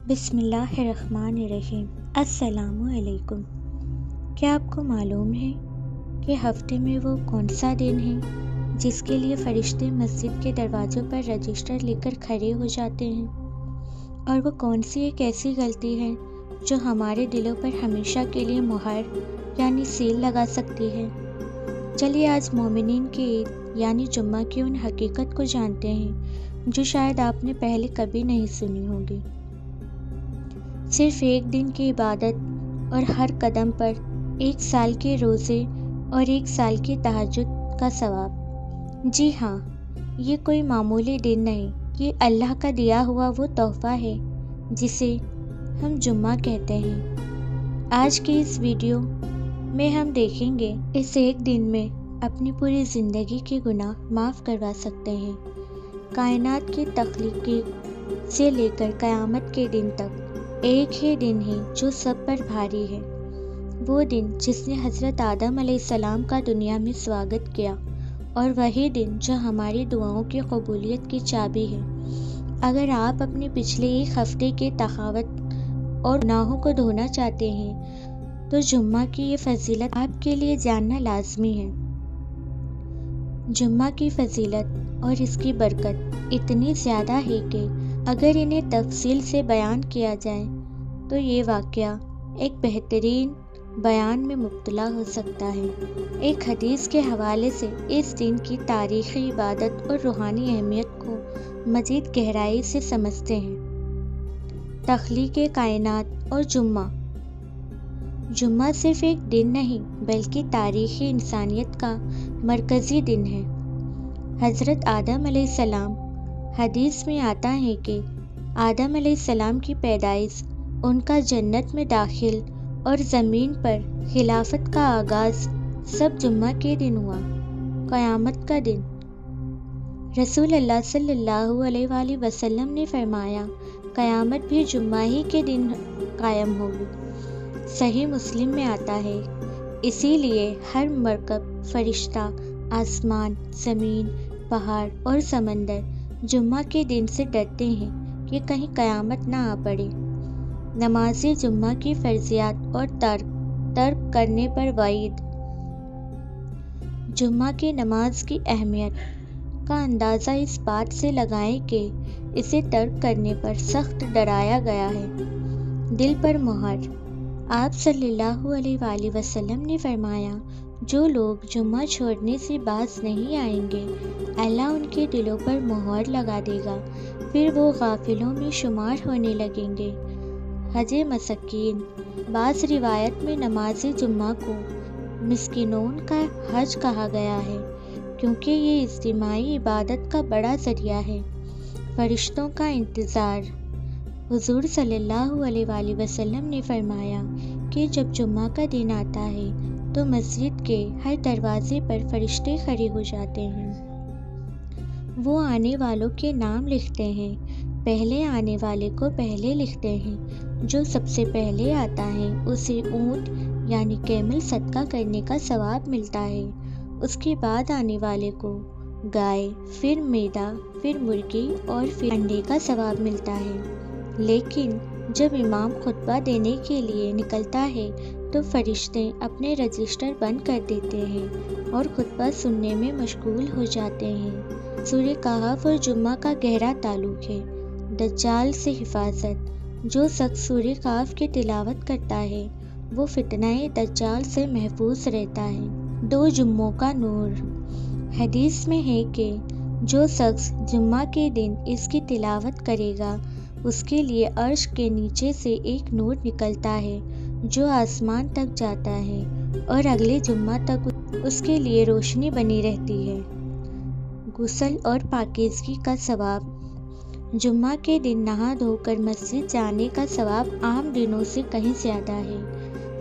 بسم اللہ الرحمن الرحیم۔ السلام علیکم۔ کیا آپ کو معلوم ہے کہ ہفتے میں وہ کون سا دن ہے جس کے لیے فرشتے مسجد کے دروازوں پر رجسٹر لے کر کھڑے ہو جاتے ہیں؟ اور وہ کون سی ایک ایسی غلطی ہے جو ہمارے دلوں پر ہمیشہ کے لیے مہر یعنی سیل لگا سکتی ہے؟ چلیے آج مومنین کی عید یعنی جمعہ کی ان حقیقت کو جانتے ہیں جو شاید آپ نے پہلے کبھی نہیں سنی ہوگی۔ صرف ایک دن کی عبادت اور ہر قدم پر 1 سال کے روزے اور 1 سال کی تہجد کا ثواب۔ جی ہاں، یہ کوئی معمولی دن نہیں، یہ اللہ کا دیا ہوا وہ تحفہ ہے جسے ہم جمعہ کہتے ہیں۔ آج کی اس ویڈیو میں ہم دیکھیں گے اس ایک دن میں اپنی پوری زندگی کے گناہ معاف کروا سکتے ہیں۔ کائنات کی تخلیق سے لے کر قیامت کے دن تک ایک ہی دن ہے جو سب پر بھاری ہے، وہ دن جس نے حضرت آدم علیہ السلام کا دنیا میں سواگت کیا، اور وہی دن جو ہماری دعاؤں کی قبولیت کی چابی ہے۔ اگر آپ اپنے پچھلے ایک ہفتے کے تخاوت اور گناہوں کو دھونا چاہتے ہیں تو جمعہ کی یہ فضیلت آپ کے لیے جاننا لازمی ہے۔ جمعہ کی فضیلت اور اس کی برکت اتنی زیادہ ہے کہ اگر انہیں تفصیل سے بیان کیا جائے تو یہ واقعہ ایک بہترین بیان میں مبتلا ہو سکتا ہے۔ ایک حدیث کے حوالے سے اس دن کی تاریخی، عبادت اور روحانی اہمیت کو مزید گہرائی سے سمجھتے ہیں۔ تخلیق کائنات اور جمعہ۔ جمعہ صرف ایک دن نہیں بلکہ تاریخی انسانیت کا مرکزی دن ہے۔ حضرت آدم علیہ السلام، حدیث میں آتا ہے کہ آدم علیہ السلام کی پیدائش، ان کا جنت میں داخل اور زمین پر خلافت کا آغاز سب جمعہ کے دن ہوا۔ قیامت کا دن۔ رسول اللہ صلی اللہ علیہ وآلہ وسلم نے فرمایا، قیامت بھی جمعہ ہی کے دن قائم ہوگی۔ صحیح مسلم میں آتا ہے، اسی لیے ہر مرکب، فرشتہ، آسمان، زمین، پہاڑ اور سمندر جمعہ کے دن سے ڈرتے ہیں کہ کہیں قیامت نہ آ پڑے۔ نماز جمعہ کی فرضیات اور ترک کرنے پر وعید۔ جمعہ کی نماز کی اہمیت کا اندازہ اس بات سے لگائیں کہ اسے ترک کرنے پر سخت ڈرایا گیا ہے۔ دل پر مہر۔ آپ صلی اللہ علیہ وآلہ وسلم نے فرمایا، جو لوگ جمعہ چھوڑنے سے باز نہیں آئیں گے، اللہ ان کے دلوں پر مہر لگا دے گا، پھر وہ غافلوں میں شمار ہونے لگیں گے۔ حج مساکین۔ بعض روایت میں نماز جمعہ کو مسکینوں کا حج کہا گیا ہے کیونکہ یہ اجتماعی عبادت کا بڑا ذریعہ ہے۔ فرشتوں کا انتظار۔ حضور صلی اللہ علیہ وآلہ وسلم نے فرمایا کہ جب جمعہ کا دن آتا ہے تو مسجد کے ہر دروازے پر فرشتے کھڑے ہو جاتے ہیں۔ وہ آنے والوں کے نام لکھتے ہیں، پہلے آنے والے کو پہلے لکھتے ہیں، جو سب سے پہلے آتا ہے اسے اونٹ یعنی کیمل صدقہ کرنے کا ثواب ملتا ہے، اس کے بعد آنے والے کو گائے، پھر میدہ، پھر مرغی اور پھر انڈے کا ثواب ملتا ہے۔ لیکن جب امام خطبہ دینے کے لیے نکلتا ہے تو فرشتے اپنے رجسٹر بند کر دیتے ہیں اور خطبہ سننے میں مشغول ہو جاتے ہیں۔ سورہ کہف اور جمعہ کا گہرا تعلق ہے۔ دجال سے حفاظت۔ جو شخص سورہ کہف کی تلاوت کرتا ہے وہ فتنہ دجال سے محفوظ رہتا ہے۔ 2 جمعوں کا نور۔ حدیث میں ہے کہ جو شخص جمعہ کے دن اس کی تلاوت کرے گا اس کے لیے عرش کے نیچے سے ایک نور نکلتا ہے جو آسمان تک جاتا ہے اور اگلے جمعہ تک اس کے لیے روشنی بنی رہتی ہے۔ غسل اور پاکیزگی کا ثواب۔ جمعہ کے دن نہا دھو کر مسجد جانے کا ثواب عام دنوں سے کہیں زیادہ ہے۔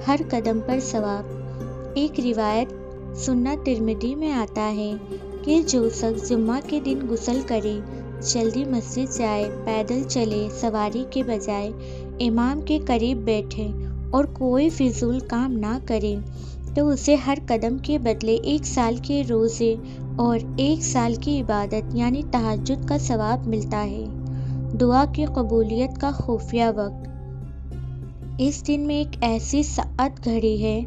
ہر قدم پر ثواب۔ ایک روایت سنن ترمذی میں آتا ہے کہ جو شخص جمعہ کے دن غسل کرے، جلدی مسجد جائے، پیدل چلے سواری کے بجائے، امام کے قریب بیٹھے اور کوئی فضول کام نہ کرے تو اسے ہر قدم کے بدلے 1 سال کے روزے اور 1 سال کی عبادت یعنی تہجد کا ثواب ملتا ہے۔ دعا کی قبولیت کا خفیہ وقت۔ اس دن میں ایک ایسی ساعت گھڑی ہے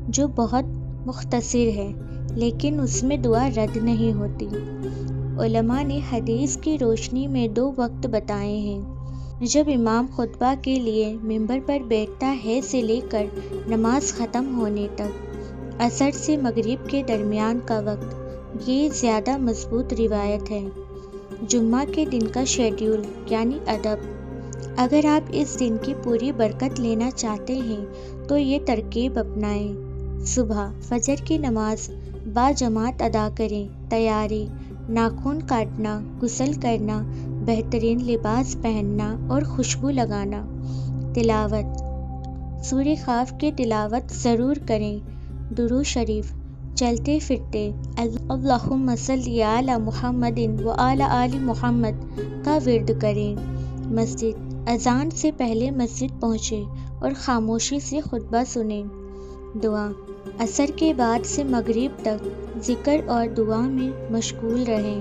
جو بہت مختصر ہے، لیکن اس میں دعا رد نہیں ہوتی۔ علماء نے حدیث کی روشنی میں 2 وقت بتائے ہیں جب امام خطبہ کے لیے ممبر پر بیٹھتا ہے سے لے کر نماز ختم ہونے تک۔ عصر سے مغرب کے درمیان کا وقت، یہ زیادہ مضبوط روایت ہے۔ جمعہ کے دن کا شیڈول یعنی ادب۔ اگر آپ اس دن کی پوری برکت لینا چاہتے ہیں تو یہ ترکیب اپنائیں۔ صبح فجر کی نماز باجماعت ادا کریں۔ تیاری: ناخن کاٹنا، غسل کرنا، بہترین لباس پہننا اور خوشبو لگانا۔ تلاوت: سورہ قاف کی تلاوت ضرور کریں۔ درود شریف: چلتے پھرتے اللہم صلی علی محمد وعلی آل محمد کا ورد کریں۔ مسجد: اذان سے پہلے مسجد پہنچیں اور خاموشی سے خطبہ سنیں۔ دعا: عصر کے بعد سے مغرب تک ذکر اور دعا میں مشغول رہیں۔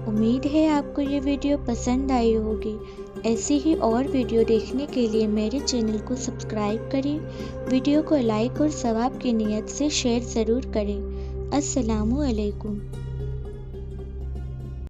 امید ہے آپ کو یہ ویڈیو پسند آئی ہوگی۔ ایسی ہی اور ویڈیو دیکھنے کے لیے میرے چینل کو سبسکرائب کریں، ویڈیو کو لائک اور ثواب کی نیت سے شیئر ضرور کریں۔ السلام علیکم۔